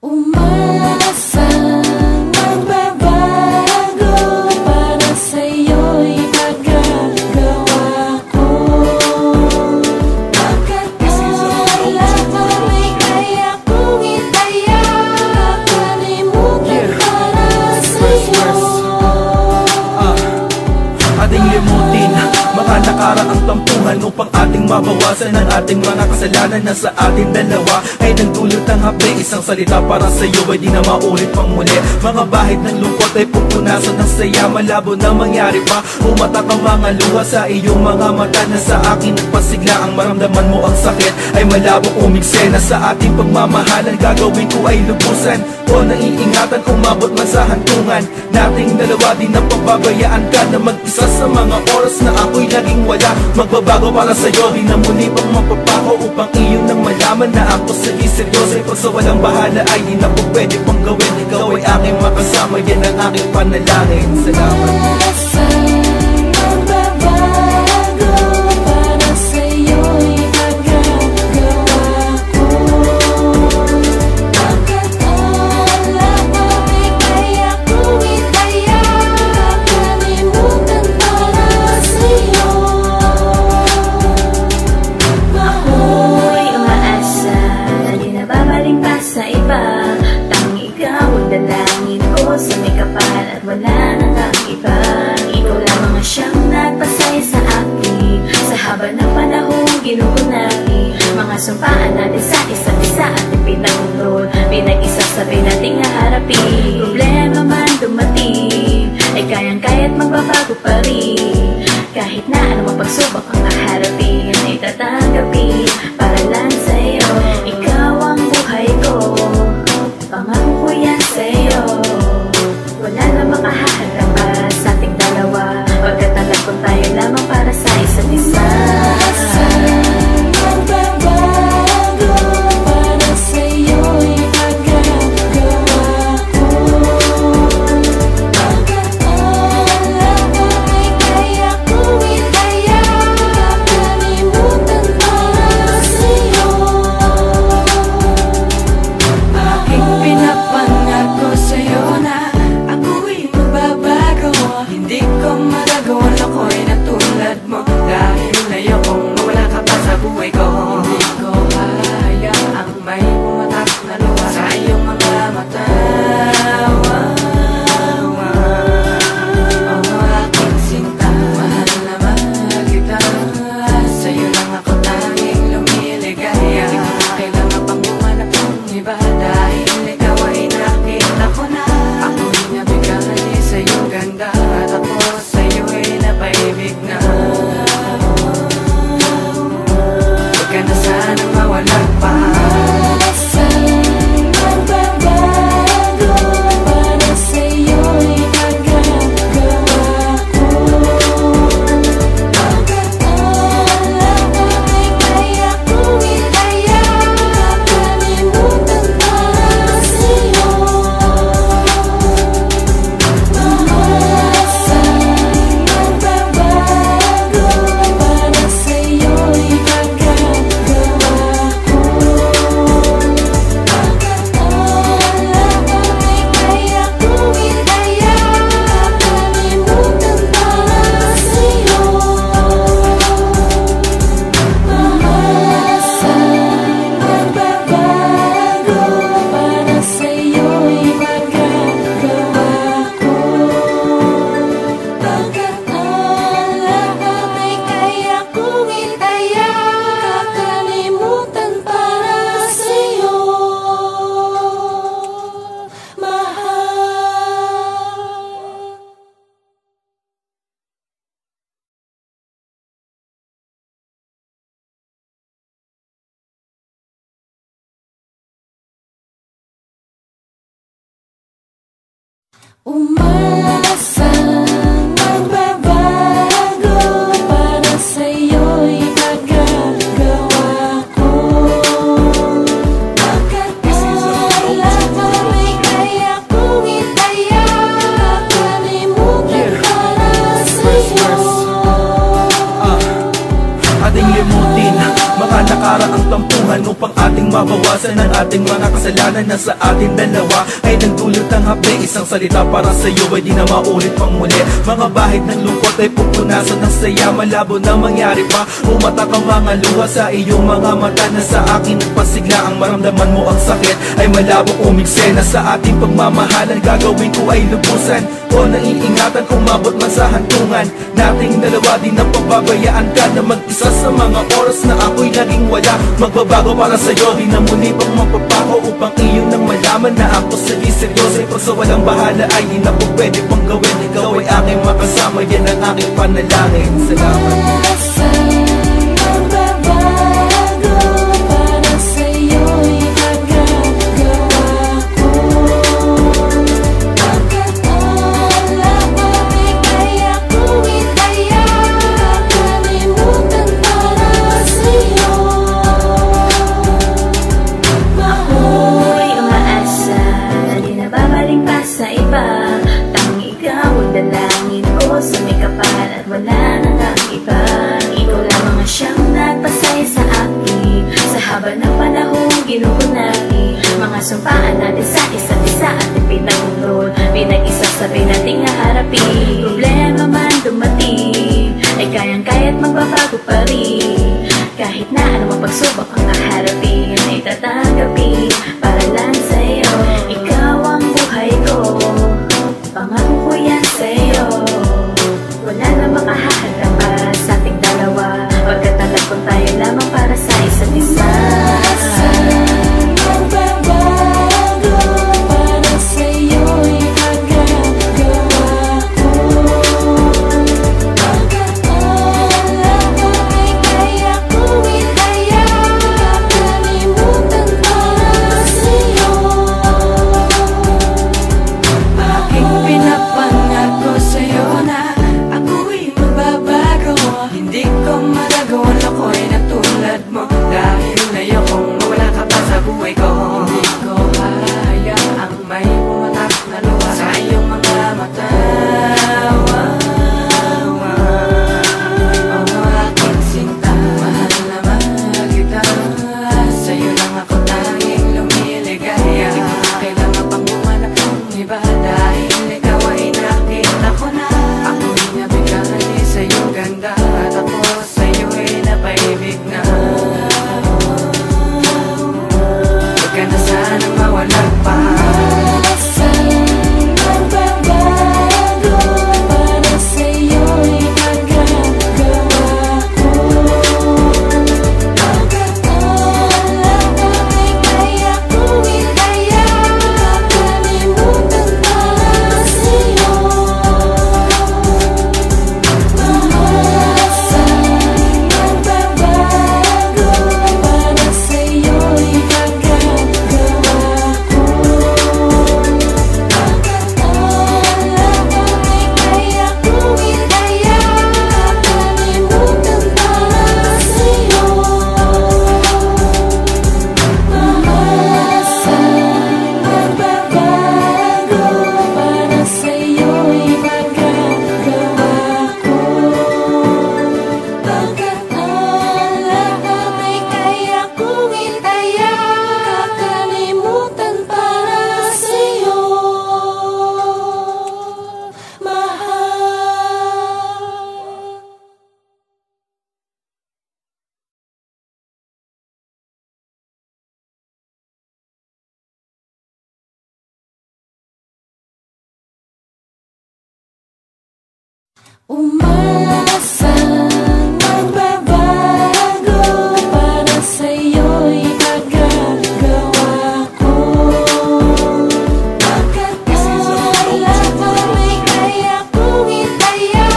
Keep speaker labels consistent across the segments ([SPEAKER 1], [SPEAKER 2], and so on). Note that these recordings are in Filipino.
[SPEAKER 1] Umaasang magbabago para sa'yo'y magagawa ko. Pagkatala pa may kaya kong itaya, kakalimutan para sa'yo.
[SPEAKER 2] Ating limutin mga nakaraang tampuhan upang ating mabawasan ang ating mga kasalanan na sa ating dalawa ay nagdulot ng hapde. Isang salita para sa'yo ay di na maulit pang muli. Mga bahid ng lungkot ay pupunasan ng saya. Malabo na mangyari pa, umatak ang mga luha sa iyong mga mata na sa akin nagpasigla. Ang maramdaman mo ang sakit ay malabo umiksena. Sa ating pagmamahalan gagawin ko ay lubusan o naiingatan, umabot man sa hantungan nating dalawa. Di na pababayaan ka na mag-isa sa mga oras na ako'y laging wala. Magbabago para sa'yo, di na muli pang mapapako upang iyong nang malaman na ako sa'yo'y seryoso. Pag sa walang bahala ay di na po pwede pang gawin. Ikaw ay aking makasama, yan ang aking panalangin. Salamat.
[SPEAKER 1] Wala nang ang iba, ikaw lamang ang siyang nagpasaya sa akin. Sa haba ng panahon ginugunagi, mga sumpaan natin sa isa't isa ating pinagulod. Pinag-isasabi nating haharapin, problema man dumating ay kayang-kaya't magbabago pa rin. Kahit na anumang pagsubok ang haharapin ay tatanggapin para lang sa'yo. Ikaw ang buhay ko, pangako ko yan sa'yo. Wala na makahaharap para sa ating dalawa, pagkat alam kung tayo lamang para sa isa't isa. Magbabago para sa'yo'y magagawa ko. Pagkat alam mo ay kaya kong itaya, kakalimutan para sa'yo. Aking pinapangako sa'yo na hindi ko magagawan ako'y natulad mo, dahil ayokong mawala ka pa sa buhay ko. Hindi ko kaya ang may pumatak na luha sa iyong mga mata. Oh, aking sinta, mahal naman kita, sa'yo lang ako tanging lumiligaya. Hindi ko kailangan pang bumanap ng iba, dahil ikaw ay nakita ko na. Ako'y nabigay sa iyong ganda, at ako sa'yo ay napaibig na. Huwag ka na sanang mawalag pa. Magbabago para sa'yo'y magagawa ko. Pagkat alam mo ay kaya kong itaya, kakalimutan para sa'yo. Umaasang magbabago para sa'yo'y magagawa ko. Pagkat alam mo ay kaya kong itaya, kakalimutan para sa'yo.
[SPEAKER 2] Ating limutin mga nakaraang tampuhan upang ating mabawasan ang ating mga kasalanan na sa ating dalawa ay nagdulot ng hapde. Isang salita para sa'yo ay di na maulit pang muli. Mga bahid ng lungkot ay pupunasan ng saya. Malabo na mangyari pa, umatak ang mga luha sa iyong mga mata na sa akin nagpasigla. Ang maramdaman mo ang sakit ay malabong umiksena. Sa ating pagmamahalan gagawin ko ay lubusan o naiingatan, umabot man sa hantungan. Nating dalawa din ang pababayaan ka na mag-isa sa mga oras na ako'y naging wala. Magbabago para sa'yo, di na muli pang mapapako upang iyong nang malaman na ako sa'yo'y seryoso. Pag sa walang bahala ay di na po pwede pang gawin. Ikaw ay aking makasama, yan ang aking panalangin. Salamat.
[SPEAKER 1] Mga sumpaan natin sa isa't isa at ipinagulol, pinag-isa sabay nating haharapin. Problema man dumating ay kayang-kaya't magbabago pa rin. Kahit na anumang pagsubok ang haharapin ay tatanggapin para lang sa'yo. Ikaw ang buhay ko, pangako ko yan sa'yo. Wala na makahaharap pa sa ating dalawa, pagkatalapon tayo lamang para sa isa't isa. Umaasang magbabago para sa'yo'y magagawa ko. Pagkatala ko may kaya kong itaya,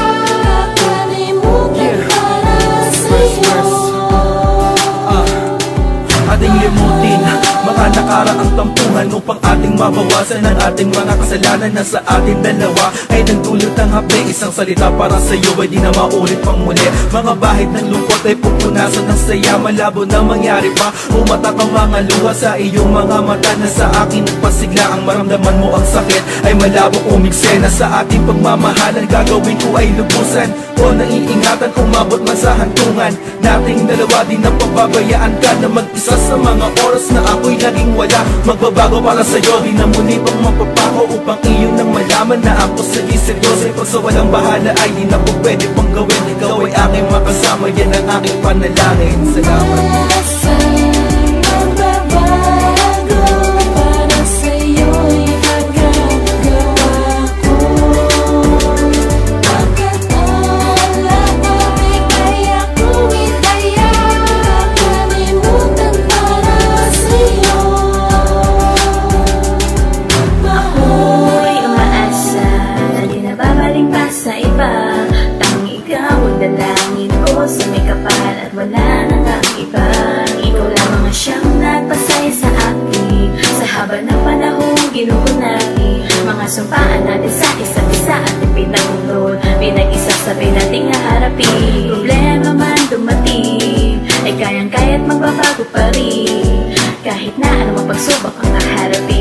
[SPEAKER 1] kakalimutan para sa'yo.
[SPEAKER 2] Ating limutin mga nakaraang tampuhan upang ating mabawasan ang ating mga kasalanan na sa ating dalawa ay nagdulot ng hapde. Isang salita para sa'yo ay di na maulit pang muli. Mga bahid ng lungkot ay pupunasan ng saya. Malabo na mangyari pa, umatak ang mga luha sa iyong mga mata na sa akin nagpasigla. Ang maramdaman mo ang sakit ay malabo umiksena. Sa ating pagmamahalan gagawin ko ay lubusan o naiingatan, umabot man sa hantungan. Nating dalawa din na pababayaan ka na mag-isa sa mga oras na ako'y naging wala. Magbabago para sa'yo, di na muli pang mapapako upang iyong nang malaman na ako sa'yo'y seryoso. Pag sa walang bahala ay di na po pwede pang gawin. Ikaw ay aking makasama, yan ang aking panalangin. Salamat.
[SPEAKER 1] Sa iba, tanging ikaw ang dalangin ko sa may kapal at wala nang ang iba. Ikaw lamang ang siyang nagpasaya sa akin. Sa haba ng panahon ginugunati mga sumpaan natin sa isa't isa at ipinagulol. Pinag-isa sabay nating haharapin. Problema man dumating ay kayang-kaya't magbabago pa rin. Kahit na anumang pagsubok ang haharapin.